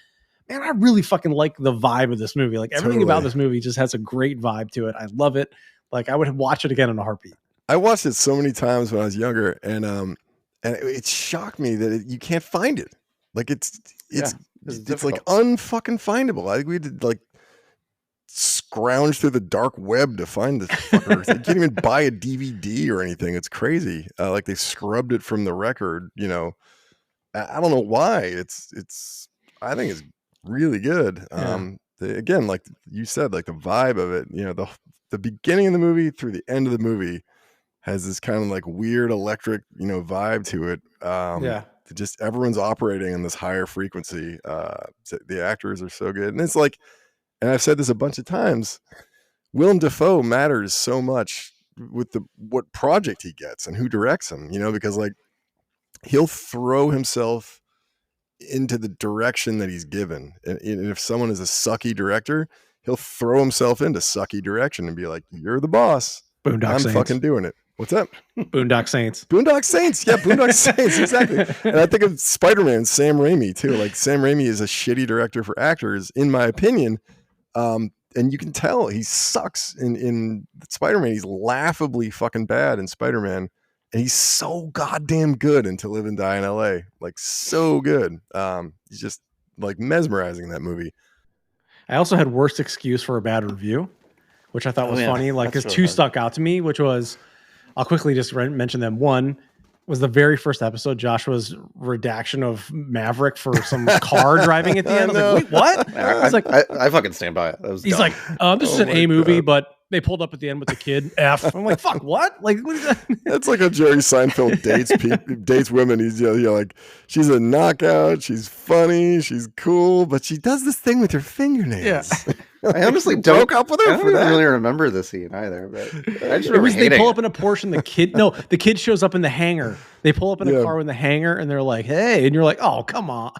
man, I really fucking like the vibe of this movie. Like everything about this movie just has a great vibe to it. I love it. Like I would watch it again in a heartbeat. I watched it so many times when I was younger, and it shocked me that you can't find it. Like it's like unfucking findable. I think we had to like scrounge through the dark web to find this fucker. You can't even buy a DVD or anything. It's crazy. Like they scrubbed it from the record. I don't know why. I think it's really good. Again, like you said, like the vibe of it. The beginning of the movie through the end of the movie has this kind of like weird electric, vibe to it. Just everyone's operating in this higher frequency. The actors are so good, and it's like And I've said this a bunch of times. Willem Dafoe matters so much with what project he gets and who directs him, because like he'll throw himself into the direction that he's given. And if someone is a sucky director, he'll throw himself into sucky direction and be like, "You're the boss. I'm fucking doing it." What's up? Boondock Saints. Boondock Saints. Yeah, Boondock Saints. Exactly. And I think of Spider-Man, Sam Raimi too. Like Sam Raimi is a shitty director for actors, in my opinion. And you can tell he sucks in Spider-Man. He's laughably fucking bad in Spider-Man. And he's so goddamn good in To Live and Die in LA. Like so good. He's just like mesmerizing in that movie. I also had worst excuse for a bad review, which I thought was funny. Like, because two stuck out to me, which was, I'll quickly just mention them. One was the very first episode, Joshua's redaction of Maverick for some car driving at the end. I was like, wait, what? I fucking stand by it. He's dumb. Like, this is an A movie, but they pulled up at the end with the kid F. I'm like, fuck, what? Like, what is that? That's like a Jerry Seinfeld dates women. He's like, she's a knockout. She's funny. She's cool, but she does this thing with her fingernails. Yeah. I honestly broke up with her. I don't really remember the scene either, but I just remember they pull up in a Porsche and the kid shows up in the hangar. They pull up in a car in the hangar and they're like, "Hey," and you're like, "Oh, come on."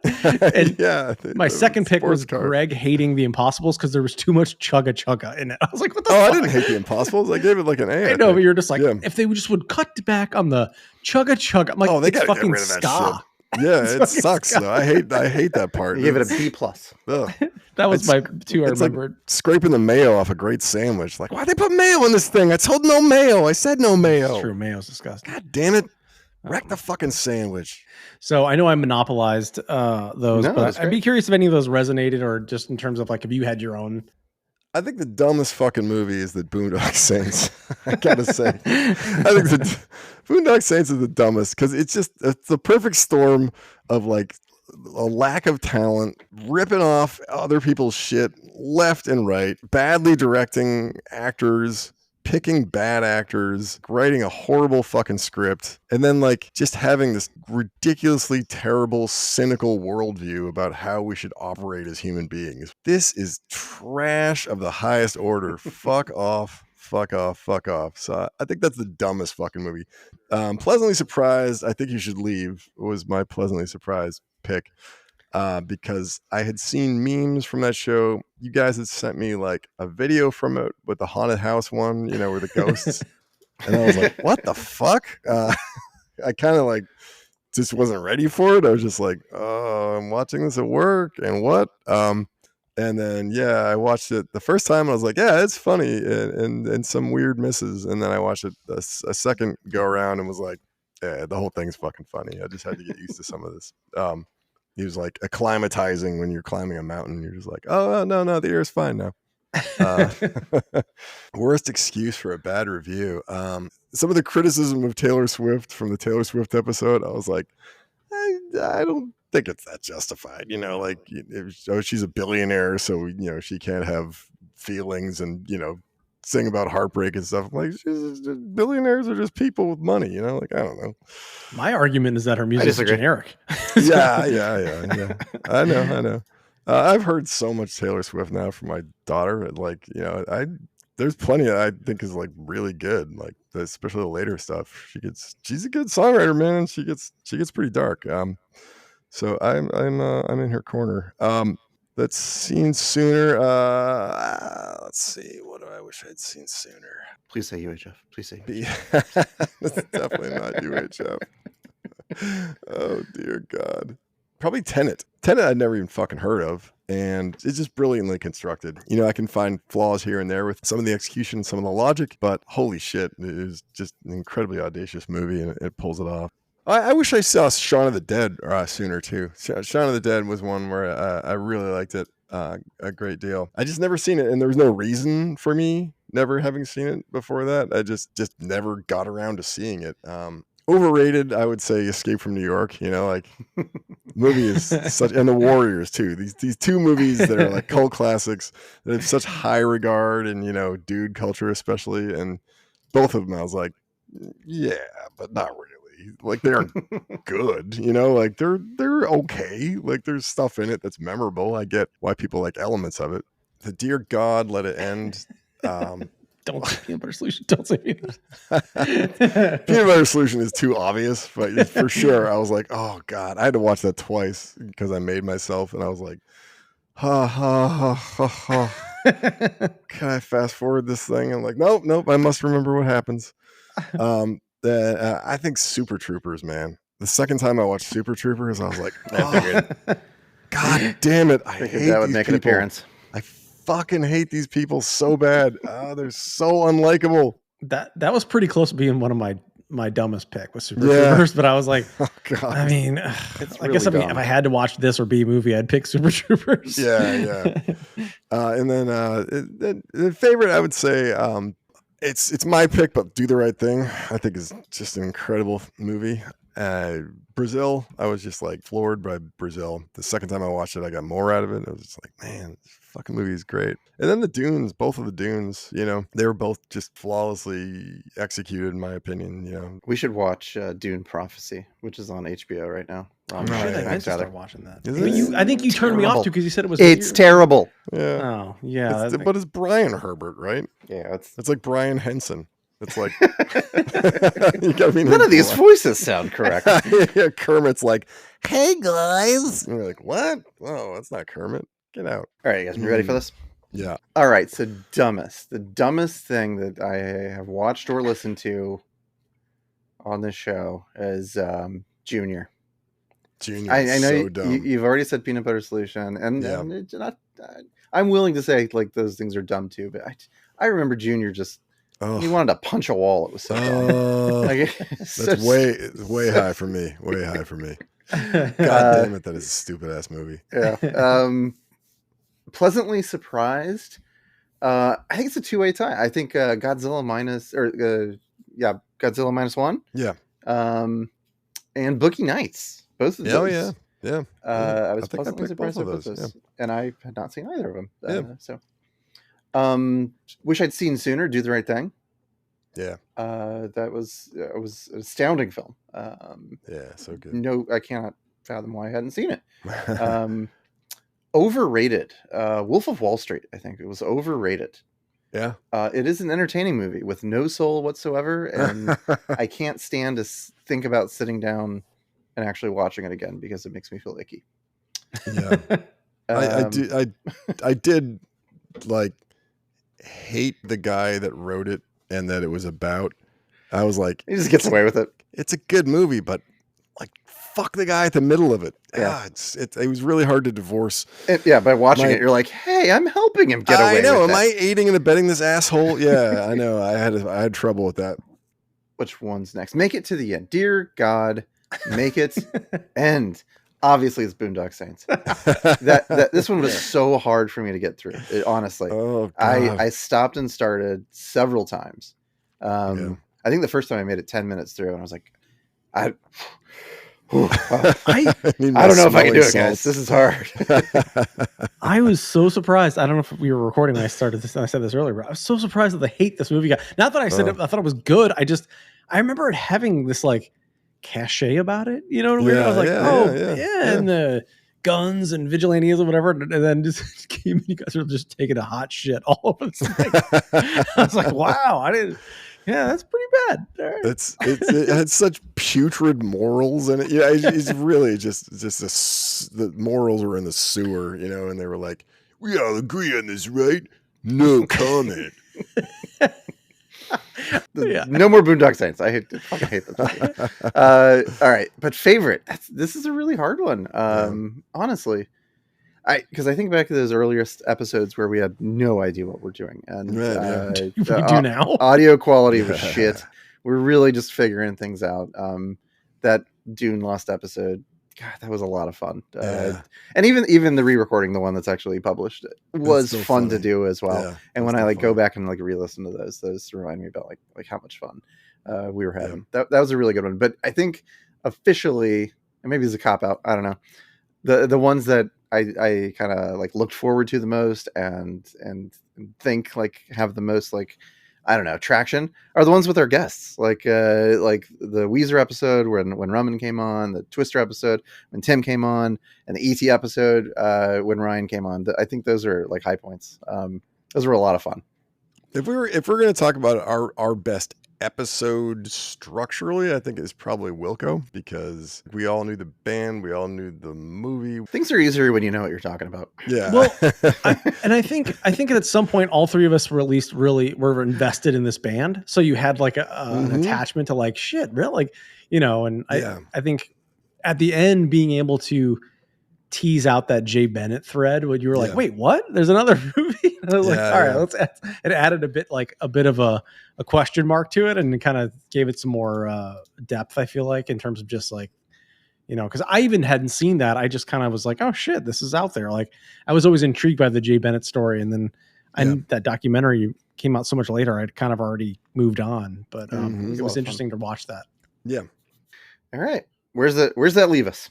And my second pick was Greg hating The Impossibles because there was too much chugga chugga in it. I was like, "What the fuck?" I didn't hate The Impossibles. I gave it like an A. I know, but you're just like, if they just would cut back on the chugga chugga. I'm like, they gotta fucking get rid of that ska. shit. Yeah, it sucks though. I hate that part. You gave it a B+. That was my two I remembered. Like scraping the mayo off a great sandwich. Like, why'd they put mayo in this thing? I told no mayo. I said no mayo. It's true, mayo's disgusting. God damn it. Wreck the fucking sandwich. So I know I monopolized those, but I'd be curious if any of those resonated or just in terms of like, if you had your own. I think the dumbest fucking movie is the Boondock Saints. I gotta say. I think the Boondock Saints is the dumbest because it's the perfect storm of like a lack of talent, ripping off other people's shit left and right, badly directing actors, picking bad actors, writing a horrible fucking script, and then like just having this ridiculously terrible, cynical worldview about how we should operate as human beings. This is trash of the highest order. Fuck off. Fuck off. Fuck off. So I think that's the dumbest fucking movie. Pleasantly Surprised, I Think You Should Leave was my pleasantly surprised pick. Because I had seen memes from that show. You guys had sent me like a video from it with the haunted house one, where the ghosts. And I was like, what the fuck? I kind of like just wasn't ready for it. I was just like, oh, I'm watching this at work and what? And then, I watched it the first time. I was like, yeah, it's funny and some weird misses. And then I watched it a second go around and was like, yeah, the whole thing's fucking funny. I just had to get used to some of this. He was like acclimatizing when you're climbing a mountain. You're just like, oh, no, the air's fine now. Worst excuse for a bad review. Some of the criticism of Taylor Swift from the Taylor Swift episode, I was like, I don't think it's that justified. Like, she's a billionaire, so, she can't have feelings and, sing about heartbreak and stuff. I'm like, billionaires are just people with money, like, I don't know. My argument is that her music is generic. Yeah. I know. I've heard so much Taylor Swift now from my daughter. Like, there's plenty I think is like really good. Like, especially the later stuff. She's a good songwriter, man. She gets pretty dark. So I'm in her corner. That's seen sooner. Let's see. What do I wish I'd seen sooner? Please say UHF. Please say. That's definitely not UHF. Oh dear God. Probably Tenet. Tenet I'd never even fucking heard of, and it's just brilliantly constructed. I can find flaws here and there with some of the execution, some of the logic, but holy shit, it is just an incredibly audacious movie, and it pulls it off. I wish I saw Shaun of the Dead sooner too. Shaun of the Dead was one where I really liked it a great deal. I just never seen it, and there was no reason for me never having seen it before that. I just never got around to seeing it. Overrated, I would say Escape from New York. Like movie is such, and The Warriors too. These two movies that are like cult classics that have such high regard and dude culture especially, and both of them I was like, yeah, but not really. Like, they aren't good, like they're okay. Like, there's stuff in it that's memorable. I get why people like elements of it. the dear God, let it end. Don't say peanut butter solution. Don't say peanut. Peanut butter solution is too obvious, but for sure, I was like, oh God, I had to watch that twice because I made myself, and I was like, ha ha ha ha ha. Can I fast forward this thing? I'm like, nope. I must remember what happens. I think Super Troopers, man. The second time I watched Super Troopers, I was like, God damn it! I hate that would these make people. an appearance. I fucking hate these people so bad. They're so unlikable. That was pretty close to being one of my dumbest pick with Super Troopers, but I was like, oh, God. I mean, it's I guess really if I had to watch this or B movie, I'd pick Super Troopers. Yeah. And then the favorite, I would say, it's my pick, but Do the Right Thing, I think is just an incredible movie. Brazil, I was just like floored by Brazil. The second time I watched it, I got more out of it. I was just like, man, this fucking movie is great. And then the Dunes, both of the Dunes, they were both just flawlessly executed, in my opinion. We should watch Dune Prophecy, which is on HBO right now. I meant to start watching that. Is it? I think you turned me off to because you said it was. It's terrible. Yeah. Oh yeah, But it's Brian Herbert, right? Yeah, it's like Brian Henson. It's like none of these voices sound correct. Yeah, Kermit's like, "Hey guys," and you're like, "What? Oh, that's not Kermit. Get out!" All right, you guys, you ready for this? Yeah. All right. So the dumbest thing that I have watched or listened to on this show is Junior. Junior. I know so dumb. you've already said peanut butter solution, and it's not. I'm willing to say like those things are dumb too, but I remember Junior just. Oh. He wanted to punch a wall. It was so dumb. That's way high for me. Way high for me. God damn it, that is a stupid ass movie. Yeah. Pleasantly surprised. I think it's a 2-way tie. I think Godzilla -1. Yeah. And Boogie Nights. Both of those. Oh yeah. I was I think I pleasantly picked surprised both with of those, those, and I had not seen either of them. So. Wish I'd seen sooner. Do the Right Thing. Yeah. That was an astounding film. Yeah, so good. No, I cannot fathom why I hadn't seen it. Overrated. Wolf of Wall Street. I think it was overrated. Yeah. It is an entertaining movie with no soul whatsoever, and I can't stand to think about sitting down and actually watching it again because it makes me feel icky. Yeah. I did like hate the guy that wrote it and that it was about. I was like, he just gets away with it. It's a good movie, but like, fuck the guy at the middle of it. Yeah. It was really hard to divorce. By watching it, you're like, hey, I'm helping him get away. I know. With Am I aiding and abetting this asshole? Yeah, I know. I had trouble with that. Which one's next? Make it to the end. Dear God, make it end. Obviously, it's Boondock Saints. This one was so hard for me to get through. Honestly, God. I stopped and started several times. I think the first time I made it 10 minutes through, and I was like, I don't know if I can do it, guys. This is hard. I was so surprised. I don't know if we were recording when I started this. And I said this earlier, but I was so surprised that the hate this movie got. Not that I said I thought it was good. I remember it having this like cachet about it. You know what I mean? I was like, and the guns and vigilantes or whatever, and then just you guys are just taking a hot shit all over this thing. I was like, wow, I didn't. Yeah, that's pretty bad. Right. It had such putrid morals in it. Yeah, it's really just the morals were in the sewer, and they were like, we all agree on this, right? No comment. No more Boondock Saints. I fucking hate this. All right, but favorite. This is a really hard one. Honestly, because I think back to those earliest episodes where we had no idea what we're doing, and we do now. Audio quality was shit. We're really just figuring things out. That Dune Lost episode, God, that was a lot of fun. And even the re-recording, the one that's actually published, was so fun to do as well. Yeah, and when I go back and re-listen to those remind me about like how much fun we were having. Yeah. That was a really good one. But I think officially, and maybe it's a cop out, I don't know, the ones that I kind of looked forward to the most and think have the most I don't know, traction are the ones with our guests, like the Weezer episode when Rumman came on, the Twister episode when Tim came on, and the ET episode when Ryan came on. I think those are like high points. Those were a lot of fun. If we're going to talk about our best episode structurally, I think it's probably Wilco, because we all knew the band, we all knew the movie. Things are easier when you know what you're talking about. Yeah. Well, I think at some point all three of us were at least were invested in this band, so you had like an attachment to like shit, really, like, you know. And I think at the end being able to tease out that Jay Bennett thread when you were like, wait, what? There's another movie? And I was like, all right, let's add. It added a bit of a question mark to it, and it kind of gave it some more depth, I feel like, in terms of just like, you know, because I even hadn't seen that. I just kind of was like, oh shit, this is out there. Like, I was always intrigued by the Jay Bennett story, and then that documentary came out so much later, I'd kind of already moved on, but it was interesting to watch that. Yeah. All right. Where's that leave us?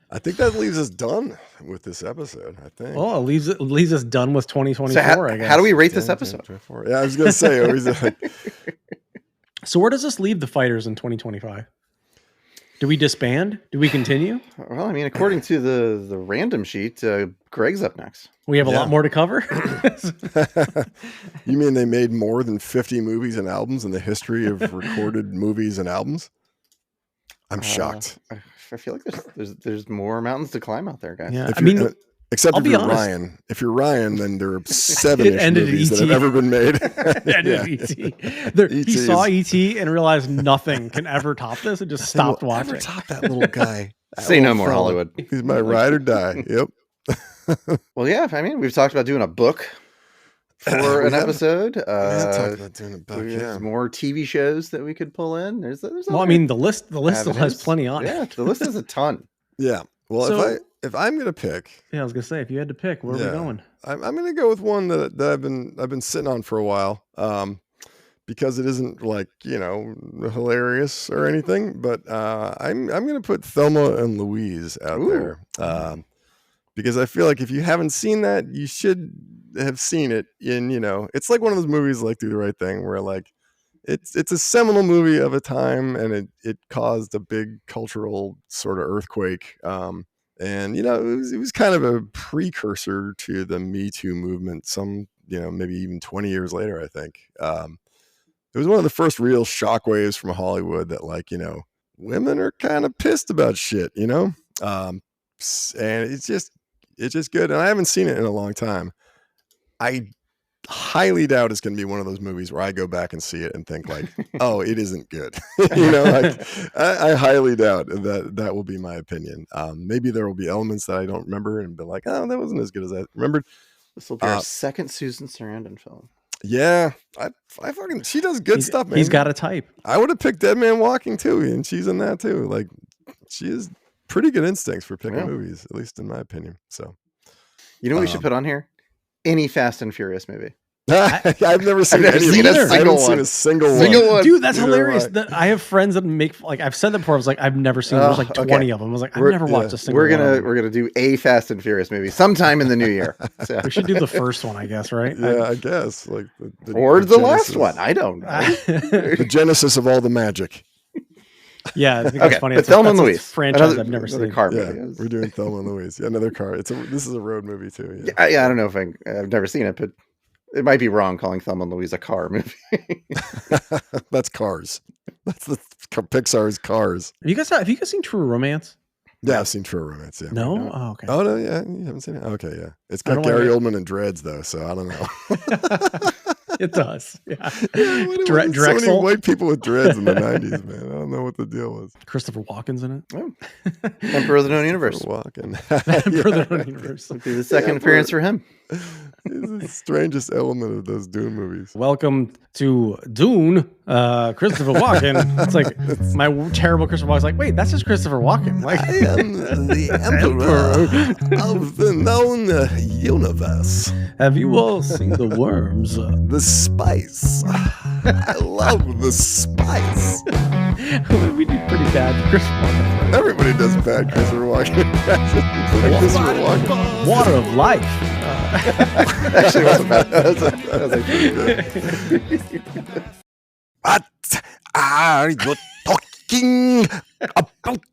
I think that leaves us done with this episode, I think. Well, it leaves us done with 2024, so I guess. How do we rate this episode? Yeah, I was going to say, always like... So where does this leave the fighters in 2025? Do we disband? Do we continue? Well, I mean, according to the random sheet, Greg's up next. We have a lot more to cover. You mean they made more than 50 movies and albums in the history of recorded movies and albums? I'm shocked. I feel like there's more mountains to climb out there, guys. Yeah, I mean, except if you're honest. Ryan. If you're Ryan, then there are 7-ish movies that have ever been made. He saw E.T. and realized nothing can ever top this, and just stopped watching. Ever top that little guy? Say no more, Hollywood. He's my ride or die. Yep. Well, yeah. I mean, we've talked about doing a book for an episode. We have talked about doing a book. There's more TV shows that we could pull in. There's well, I mean, the list still has plenty on it. Yeah, the list is a ton. Yeah. Well, So- if I'm gonna pick, I was gonna say, if you had to pick, where are we going? I'm gonna go with one that I've been sitting on for a while, because it isn't like, you know, hilarious or anything, but I'm gonna put Thelma and Louise out there, because I feel like if you haven't seen that, you should have seen it. In, you know, it's like one of those movies like Do the Right Thing, where like it's a seminal movie of a time, and it caused a big cultural sort of earthquake. And, you know, it was kind of a precursor to the Me Too movement, some, you know, maybe even 20 years later, I think. It was one of the first real shockwaves from Hollywood that, like, you know, women are kind of pissed about shit, you know? And it's just good. And I haven't seen it in a long time. I highly doubt it's going to be one of those movies where I go back and see it and think like, oh, it isn't good. You know, like I highly doubt that will be my opinion. Maybe there will be elements that I don't remember and be like, oh, that wasn't as good as I remembered. This will be our second Susan Sarandon film. Yeah, I fucking, she does good stuff, man. He's got a type. I would have picked Dead Man Walking too, and she's in that too. Like, she has pretty good instincts for picking movies, at least in my opinion. So, you know what we should put on here? Any Fast and Furious movie. I've never seen I've never any seen of a them. I haven't seen a single one. Dude, that's Neither hilarious. I have friends that make, like, I've said that before. I was like, I've never seen. There's like 20 of them. I was like, I've never watched a single. We're gonna do a Fast and Furious movie sometime in the new year. So. We should do the first one, I guess, right? Yeah, I guess like the last one. I don't know. The genesis of all the magic. Yeah, I think that's funny. But Thelma and Louise franchise I've never seen. Car yeah, movie. we're doing Thelma and Louise. Yeah, another car. This is a road movie too. Yeah, I don't know if I've never seen it, but it might be wrong calling Thelma and Louise a car movie. That's Cars. That's the Pixar's Cars. Have you guys seen True Romance? Yeah, I've seen True Romance. Yeah. No? Oh, okay. Oh no, yeah, you haven't seen it. Okay, yeah. It's got Gary Oldman and dreads though, so I don't know. It does. Yeah. So many white people with dreads in the 90s, man. I don't know what the deal was. Christopher Walken's in it. Oh. Emperor of the Known Universe. Walken. Emperor of the Known Universe. It'll be the second appearance for him. He's the strangest element of those Dune movies. Welcome to Dune, Christopher Walken. It's like my terrible Christopher Walken's like, wait, that's just Christopher Walken. Like, I am the Emperor of the known universe. Have you all seen the worms? The spice. I love the spice. We do pretty bad Christopher Walken. Everybody does bad Christopher Walken. Christopher Walken. Water of life. Actually, it wasn't bad. That was actually good. What are you talking about?